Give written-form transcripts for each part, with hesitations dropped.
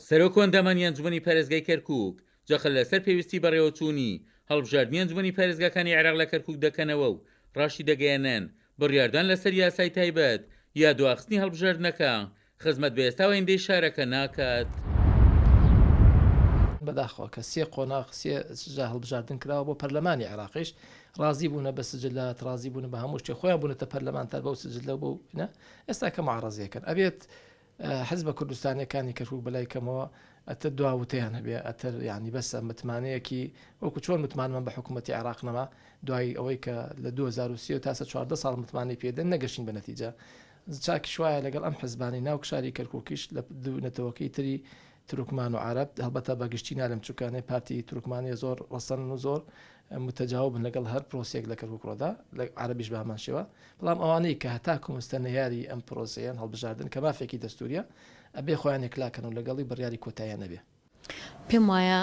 سەرۆک ئەندامانی ئەنجومەنی پارێزگای کەرکووک جەخت لەسەر پێویستی بەڕێوەچوونی هەڵبژاردننی ئەنجومەنی پارێزگاکانی عێراق لە کەرکووک دەکەنەوە و ڕاشی دەگەیەنن بڕیاردان لەسەر یاسای تایبەت یا دواخستنی هەڵبژاردنەکە خزمەت بە ئێستا ئەوەندەی شارەکە ناکات. بەداخەوە کە سێ قۆناغ سێ هەڵبژاردن کراوە بۆ پەرلەمانی عێراقیش ڕازی بوونە بە سجلات ڕازی بوون بە هەموو شتێ خۆیان بوونەتە پەرلەمانتار بەو سجلە بوو ئێستا کە معڕەزیەکەن ئەبێت حزبە کوردستانیەکانی کەرکووک بەلای کەمەوە ئەتە دواوتەیان هەبێ ئەتر ینی بەسە متمانەیەکی وەکو چۆن متمانمان بە حکوومەتی عێراق نەما دوای ئەوەی کە لە 2030 تا 14 ساڵ متمانی پێدەن نەگەشتین بە نەتیجە چاکی شوایە لەگەڵ ئەم حزبانی ناو کشاری کەرکووکیش لە دوونەتەوەکەی تری تورکمان و عرب هەڵبەتە بەگشتی نالم چووکانەی پارتی تورکمانی زۆر وەسەن و زۆر متەجاوبن لەگەڵ هەر پرۆسێک لە کەرکووکڕۆدا لە عربیش بە هەمان شێوە بەڵام ئەوانەی کە هەتا کومستەنەیاری ئەم پرۆسەیان هەڵبژاردن کە مافێکی دەستوریە ئەبێ خۆیان یەکلاکەن و لەگەڵی بڕیاری کۆتاییان نەبێ. پێم وایە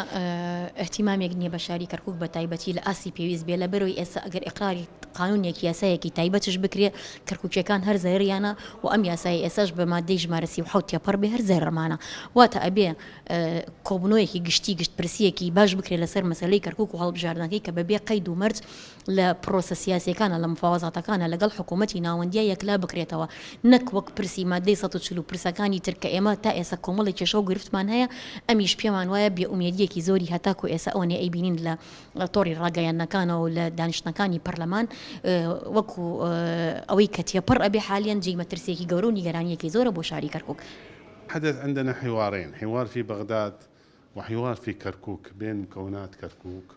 احتیمامێک نییە بە شاری کەرکووک بە تایبەتی لە ئاسی پێویست بێ لە بەرەوەی ئێستا ئەگەر ئیقراری قانونێکی یاسایەکی تایبەتش بکرێ کەرکووکیەکان هەر زەریانە و ئەم یاسای ئێساش بە مادەی ژمارە 37 تێپەڕ بێ هەر زەرمانە واتە ئەبێ کۆبنەوەیەکی گشتی گشتپرسیەکی باش بکرێت لەسەر مەسەلەی کەرکووک و هەڵبژاردنەکەی کە بەبێ قەید و مەرج لە پرۆسە سیاسیەکانە لە مفاوەزاتەکانە لەگەڵ حکوومەتی ناوەندیە یەکلا بکرێتەوە نەک وەک پرسی مادەی 140 پرسەکانی ترکە ئێمە تا ئێستا کۆمەڵی کێشە و گرفتمان هەیە ئەمیش پێمان وایە بێئومێدیەکی زۆری هەتاکو ئێستا ئەوەنێ ئەیبینین لە تۆڕی ڕاگەیاندنەکانەوە و لە دانیشتەکانی پەرلەمان وەکو ئەوەی کە تێپەڕ ئەبێ حاليا جێی مەترسێکی گەورە و نیگەرانیەکی زۆرە بۆ شاری كركوك. حدث عندنا حوارين، حوار في بغداد وحوار في كركوك بين مكونات كركوك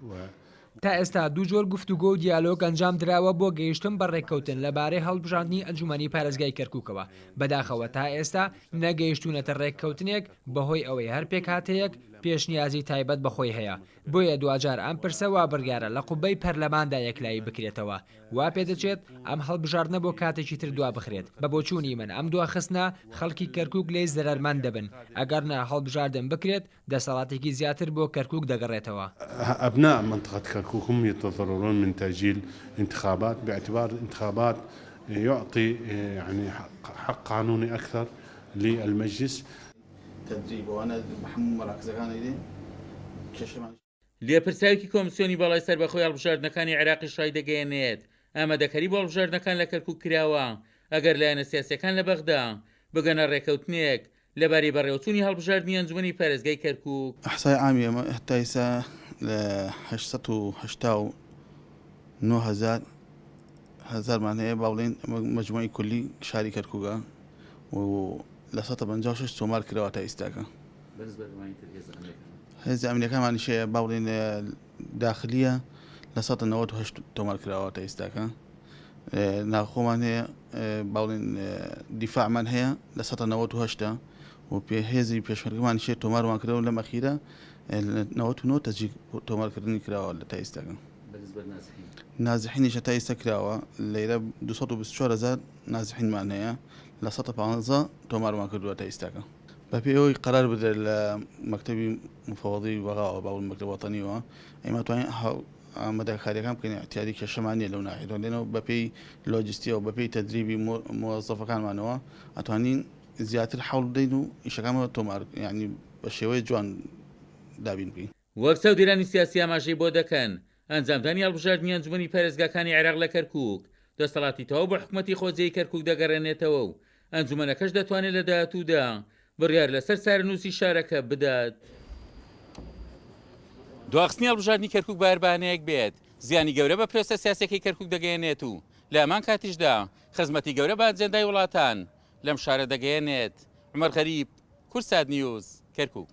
تا ئێستا دوو جۆر گفتوگۆ و دیالۆگ ئەنجام درراوە بۆ گەیشتن بە ڕێککەوتن لەبارەی هەڵبژاردننی ئەنجومەنی پارێزگای کەرکووکەوە بەداخەوە تا ئێستا نەگەیشتونەتە ڕێککەوتنێک بەهۆی ئەوەی هەر پێک هاتەیەک پێشنیازی تایبەت بەخۆی هەیە بۆیە دوجار ئەم پرسەوە بڕیارە لە قوبەی پەرلەماندا یەکلایی بکرێتەوە وا پێدەچێت ئەم هەڵبژاردنە بۆ کاتێکی تر دوا بخرێت بە بۆچوونی من ئەم دواخستنە خەڵکی کەرکووک لێی زەرمەند دەبن ئەگەرنا هەڵبژاردن بکرێت دەسەڵاتێکی زیاتر بۆ کەرکووک دەگەڕێتەوە. أبناء منطقة كركوك هم يتضررون من تأجيل انتخابات باعتبار الانتخابات يعطي يعني حق قانوني أكثر للمجلس. تدريب وأنا محمد مراكز كان لێپرساوێکی کۆمسیۆنی بەڵای سەربەخۆی هەڵبژاردنەکانی عێراقی شای دەگەیەنێت ئامادەکاری بۆ هەڵبژاردنەکان لە کەرکووک کراوە ئەگەر لایەنە سیاسیەکان لە بەغدا بگەنە ڕێکەوتنێک لەبارەی بەڕێوەچوونی هەڵبژاردننی ئەنجومەنی پارێزگای کەرکووک. إحصاء عامة حتى يسا ل 889,000 معناها باولين مجموعي كلي شاري كركوكا و لسطة بنجاشش سومار كراوة إستاكا. بالنسبة لمعايير الأمريكا هذا أمريكا معني شيء باولين داخلية لسطة 98 تومار كراوة إستاكا. ناخو معناها باولين دفاع معناها لسطة 98 وبهذه بيشمل كمان شيء تومار وان كراوة لما أخيرا 99 تجي تومار كرني كراوة لتايستاكا. بالنسبة للنازحين نازحين إيش تايستا كراوة اللي دوسطو بستشور نازحين معناها لسطة بانزا تومار وان كراوة تايستاكا. بابي قرار بدل مكتبي مفوضي وغاء أو المكتب الوطني و أي ما تواني مدى خارجي كان كنا اعتيادي كشمانية لو ناحية لأنه بابي لوجستي أو بابي تدريبي موظف كان معنا أتوانين زيادة حول دينه إيش كمان تومار يعني بشوي جوان دابين بي. وەک سەودیرانی سیاسی ئاماژەی بۆ دەکەن ئەنجامدانی هەڵبژاردننی ئەنجومەنی پارێزگاکانی عێراق لە کەرکووک دەسەڵاتی تەواو بە حکوومەتی خۆجێی کەرکووک دەگەڕێنێتەوە و ئەنجومەنەکەش دەتوانێت لە داهاتوودا بڕیار لەسەر سارنووسی شارەکە بدات. دواخستنی هەڵبژاردننی کەرکووک باربانەیەک بێت زیانی گەورە بە پرۆسە سیاسەکەی کەرکووک دەگەیەنێت و لە هەمان کاتیشدا خزمەتی گەورە بە ئەجەندای وڵاتان لەم شارە دەگەیەنێت. عومەر غەریب، کورسات نیوز، کەرکووک.